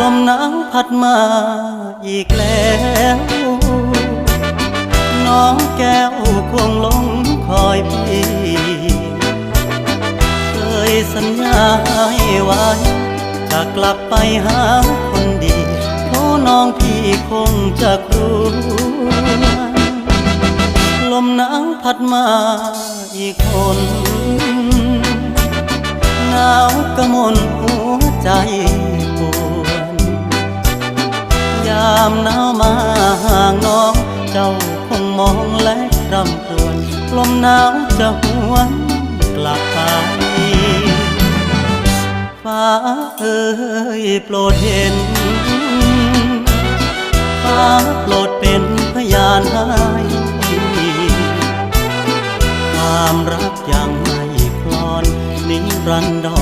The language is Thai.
ลมหนาวพัดมาอีกแล้วน้องแก้วคงหลงคอยพี่เคยสัญญาให้ไว้จะกลับไปหาคนดีโทน้องพี่คงจะกลัวลมหนาวพัดมาอีกคนหนาวกระมนหัวใจปวดยามหนาวมาห่างน้องเจ้าคงมองและรำครวญลมหนาวจะหวนกลับไปฟ้าเอ่ยโปรดเห็นฟ้าโปรดเป็นพยานให้ความรักยังไม่คลอนนิรันดร